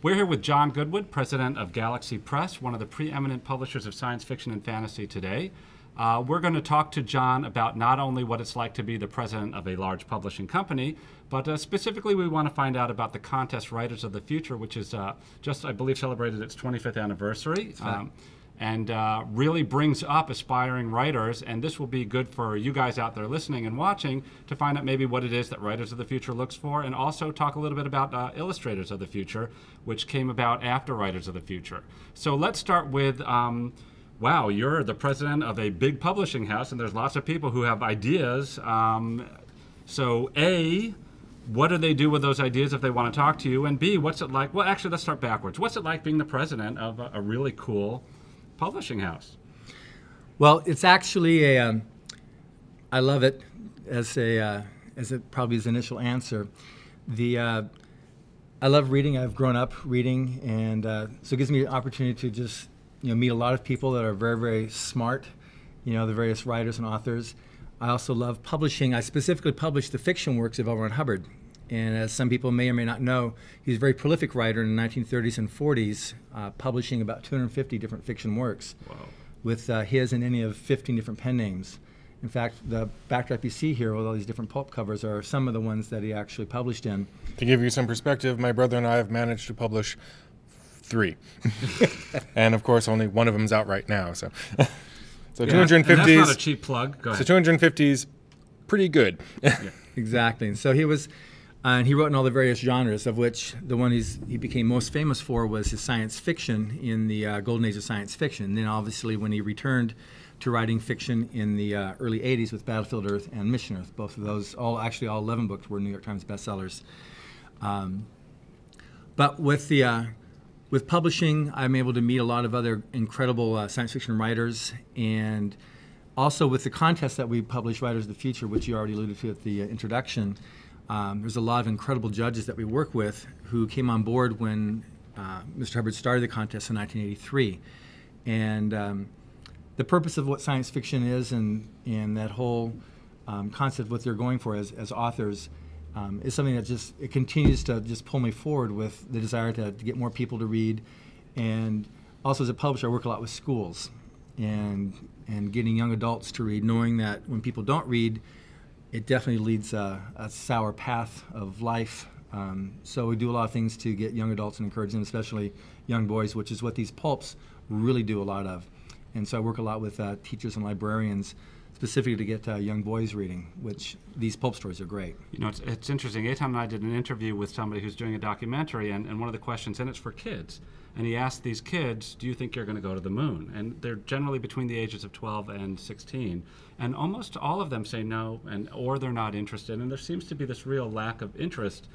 We're here with John Goodwood, president of Galaxy Press, one of the preeminent publishers of science fiction and fantasy today. We're going to talk to John about not only what it's like to be the president of a large publishing company, but specifically we want to find out about the contest Writers of the Future, which is just, I believe, celebrated its 25th anniversary. And really brings up aspiring writers, and this will be good for you guys out there listening and watching to find out maybe what it is that Writers of the Future looks for, and also talk a little bit about Illustrators of the Future, which came about after Writers of the Future. So let's start with, wow, you're the president of a big publishing house, and there's lots of people who have ideas. So A, what do they do with those ideas if they want to talk to you? And B, what's it like? Well, actually, let's start backwards. What's it like being the president of a really cool publishing house? Well, it's actually a, I love it as it probably is the initial answer. I love reading. I've grown up reading, and so it gives me the opportunity to just meet a lot of people that are very, very smart, the various writers and authors. I also love publishing. I specifically publish the fiction works of L. Ron Hubbard. And as some people may or may not know, he's a very prolific writer in the 1930s and 40s, publishing about 250 different fiction works. Wow. With his and any of 15 different pen names. In fact, the backdrop you see here with all these different pulp covers are some of the ones that he actually published in. To give you some perspective, my brother and I have managed to publish 3. And of course, only one of them's out right now. So, so yeah, 250s. And that's not a cheap plug. Go ahead. So 250s, pretty good. Yeah. Exactly. And so he was. And he wrote in all the various genres, of which the one he became most famous for was his science fiction in the golden age of science fiction. And then obviously when he returned to writing fiction in the early 80s with Battlefield Earth and Mission Earth, both of those, all 11 books were New York Times bestsellers. But with publishing, I'm able to meet a lot of other incredible science fiction writers, and also with the contest that we publish, Writers of the Future, which you already alluded to at the introduction. There's a lot of incredible judges that we work with who came on board when Mr. Hubbard started the contest in 1983. And the purpose of what science fiction is and that whole concept of what they're going for as authors is something that it continues to just pull me forward with the desire to get more people to read. And also as a publisher, I work a lot with schools and getting young adults to read, knowing that when people don't read, it definitely leads a sour path of life. So we do a lot of things to get young adults and encourage them, especially young boys, which is what these pulps really do a lot of. And so I work a lot with teachers and librarians specifically to get young boys reading, which these pulp stories are great. It's interesting. Eitan and I did an interview with somebody who's doing a documentary, and one of the questions, and it's for kids, and he asked these kids, do you think you're going to go to the moon? And they're generally between the ages of 12 and 16. And almost all of them say no, or they're not interested. And there seems to be this real lack of interest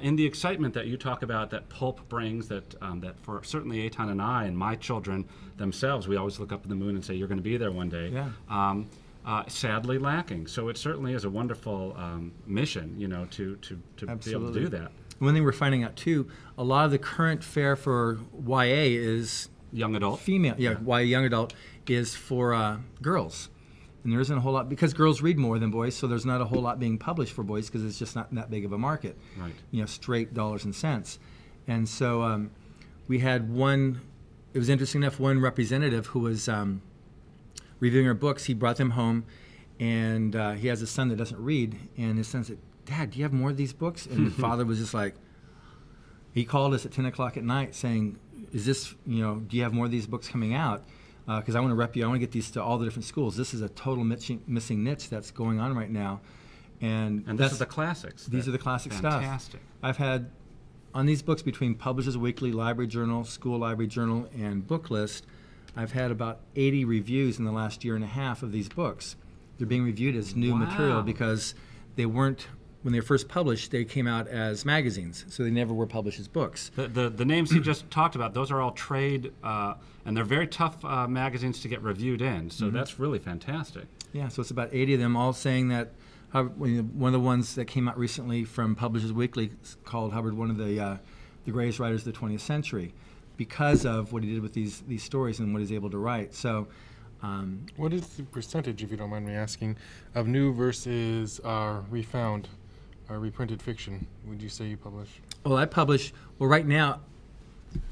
in the excitement that you talk about that pulp brings, that for certainly Eitan and I and my children themselves, we always look up at the moon and say, you're going to be there one day. Yeah. Sadly lacking. So it certainly is a wonderful mission, to be able to do that. One thing we're finding out too, a lot of the current fare for YA is young adult. Female, yeah, YA young adult is for girls, and there isn't a whole lot because girls read more than boys, so there's not a whole lot being published for boys because it's just not that big of a market. Right. Straight dollars and cents, and so we had one. It was interesting enough. One representative who was reviewing our books, he brought them home, and he has a son that doesn't read, and his son said, Dad, do you have more of these books? And the father was just like, he called us at 10 o'clock at night saying, is this, do you have more of these books coming out? Because I want to rep you, I want to get these to all the different schools. This is a total missing niche that's going on right now. And this is the classics. These are the classic stuff. Fantastic. I've had, on these books between Publishers Weekly, Library Journal, School Library Journal, and Book List, I've had about 80 reviews in the last year and a half of these books. They're being reviewed as new material because they weren't, when they were first published, they came out as magazines, so they never were published as books. The names you just talked about, those are all trade, and they're very tough magazines to get reviewed in, so that's really fantastic. Yeah, so it's about 80 of them all saying that, one of the ones that came out recently from Publishers Weekly called Hubbard one of the greatest writers of the 20th century because of what he did with these stories and what he's able to write. So. What is the percentage, if you don't mind me asking, of new versus refound, reprinted fiction would you say you publish? Well, I publish, right now,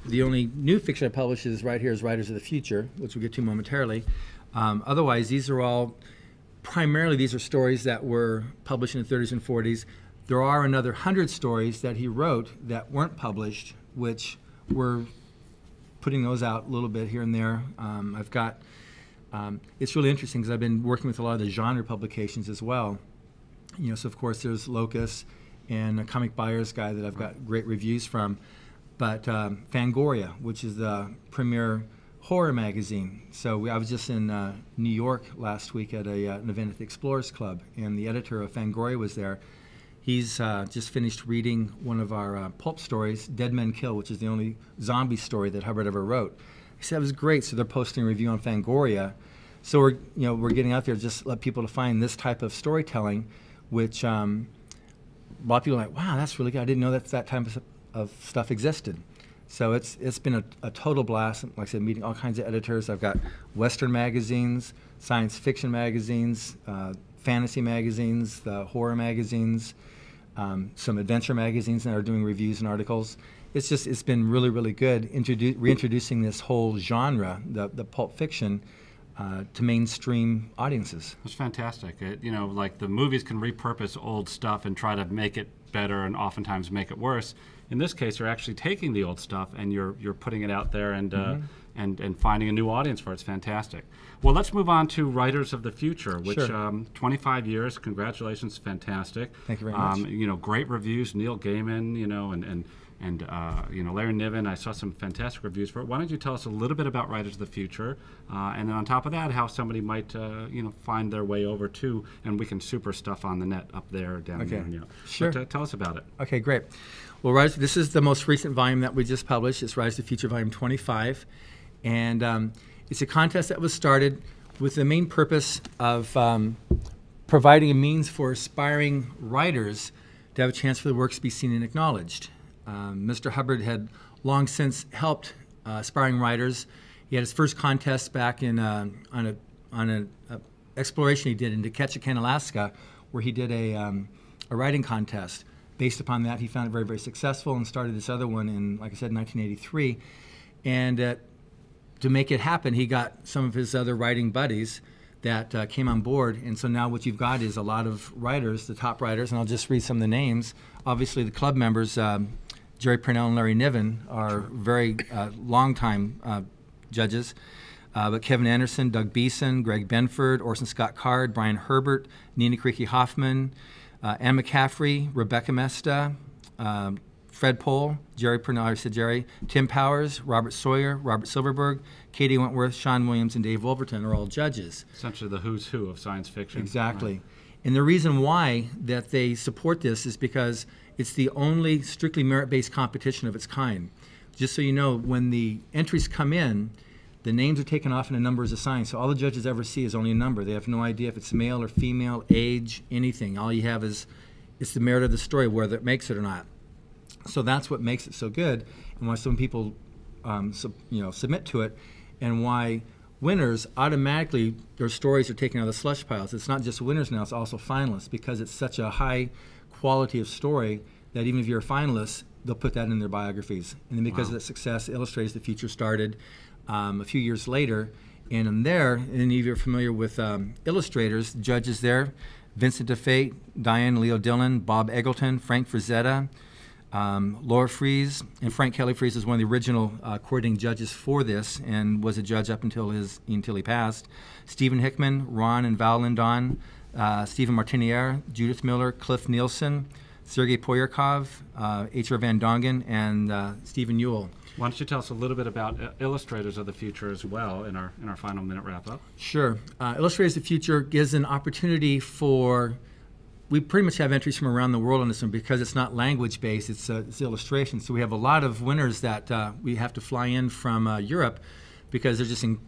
The only new fiction I publish is right here is Writers of the Future, which we'll get to momentarily. Otherwise, these are all, primarily these are stories that were published in the 30s and 40s. There are another 100 stories that he wrote that weren't published, which we're putting those out a little bit here and there. I've got, it's really interesting because I've been working with a lot of the genre publications as well. You know, so of course there's Locus and a Comic Buyer's Guide that I've got great reviews from. But Fangoria, which is the premier horror magazine. So I was just in New York last week at an event at the Explorers Club, and the editor of Fangoria was there. He's just finished reading one of our pulp stories, Dead Men Kill, which is the only zombie story that Hubbard ever wrote. He said it was great, so they're posting a review on Fangoria. So we're getting out there to just let people to find this type of storytelling, which a lot of people are like, wow, that's really good. I didn't know that type of stuff existed. So it's been a total blast. Like I said, meeting all kinds of editors. I've got Western magazines, science fiction magazines, fantasy magazines, the horror magazines, some adventure magazines that are doing reviews and articles. It's been really, really good reintroducing this whole genre, the pulp fiction, to mainstream audiences. It's fantastic. You know, like the movies can repurpose old stuff and try to make it better and oftentimes make it worse. In this case, you're actually taking the old stuff and you're putting it out there and and finding a new audience for it. It's fantastic. Well, let's move on to Writers of the Future, which Sure. 25 years. Congratulations, fantastic. Thank you very much. You know, great reviews. Neil Gaiman, you know, and you know, Larry Niven. I saw some fantastic reviews for it. Why don't you tell us a little bit about Writers of the Future, and then on top of that, how somebody might you know, find their way over to, and we can super stuff on the net up there, down there. You know. Sure. But, tell us about it. Okay, great. Well, this is the most recent volume that we just published. It's Writers of the Future, volume 25, and it's a contest that was started with the main purpose of providing a means for aspiring writers to have a chance for their works to be seen and acknowledged. Mr. Hubbard had long since helped aspiring writers. He had his first contest back in on an exploration he did in Ketchikan, Alaska, where he did a writing contest. Based upon that, he found it very, very successful and started this other one in, like I said, 1983. And to make it happen, he got some of his other writing buddies that came on board. And so now what you've got is a lot of writers, the top writers, and I'll just read some of the names. Obviously, the club members, Jerry Purnell and Larry Niven, are very long-time judges. But Kevin Anderson, Doug Beeson, Greg Benford, Orson Scott Card, Brian Herbert, Nina Creaky Hoffman, Anne McCaffrey, Rebecca Mesta, Fred Pohl, Jerry Purnell, I said Jerry, Tim Powers, Robert Sawyer, Robert Silverberg, Katie Wentworth, Sean Williams, and Dave Wolverton are all judges. Essentially the who's who of science fiction. Exactly. Right. And the reason why that they support this is because it's the only strictly merit-based competition of its kind. Just so you know, when the entries come in, the names are taken off and a number is assigned. So all the judges ever see is only a number. They have no idea if it's male or female, age, anything. All you have is it's the merit of the story, whether it makes it or not. So that's what makes it so good, and why some people submit to it, and why winners automatically, their stories are taken out of the slush piles. It's not just winners now, it's also finalists, because it's such a high quality of story that even if you're a finalist, they'll put that in their biographies. And then because of that success, Illustrators of the Future started a few years later, and in there, and if you're familiar with illustrators, judges there, Vincent DeFate, Diane Leo Dillon, Bob Eggleton, Frank Frazetta, Laura Fries, and Frank Kelly Fries is one of the original coordinating judges for this and was a judge up until he passed. Stephen Hickman, Ron and Val Lindon, Stephen Martiniere, Judith Miller, Cliff Nielsen, Sergei Poyarkov, H.R. Van Dongen, and Stephen Ewell. Why don't you tell us a little bit about Illustrators of the Future as well in our final minute wrap-up? Sure. Illustrators of the Future gives an opportunity for, we pretty much have entries from around the world on this one because it's not language-based, it's illustration. So we have a lot of winners that we have to fly in from Europe because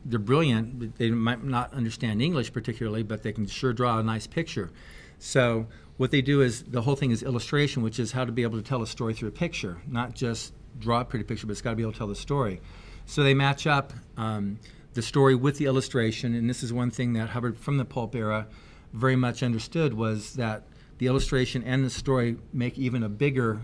they're brilliant. They might not understand English particularly, but they can sure draw a nice picture. So what they do is, the whole thing is illustration, which is how to be able to tell a story through a picture, not just draw a pretty picture, but it's got to be able to tell the story. So they match up the story with the illustration, and this is one thing that Hubbard from the pulp era very much understood, was that the illustration and the story make even a bigger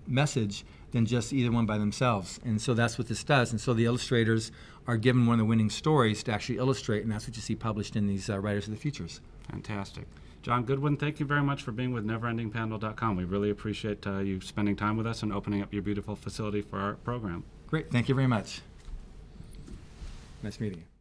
message than just either one by themselves. And so that's what this does. And so the illustrators are given one of the winning stories to actually illustrate, and that's what you see published in these Writers of the Futures. Fantastic. John Goodwin, thank you very much for being with NeverEndingPandel.com. We really appreciate you spending time with us and opening up your beautiful facility for our program. Great. Thank you very much. Nice meeting you.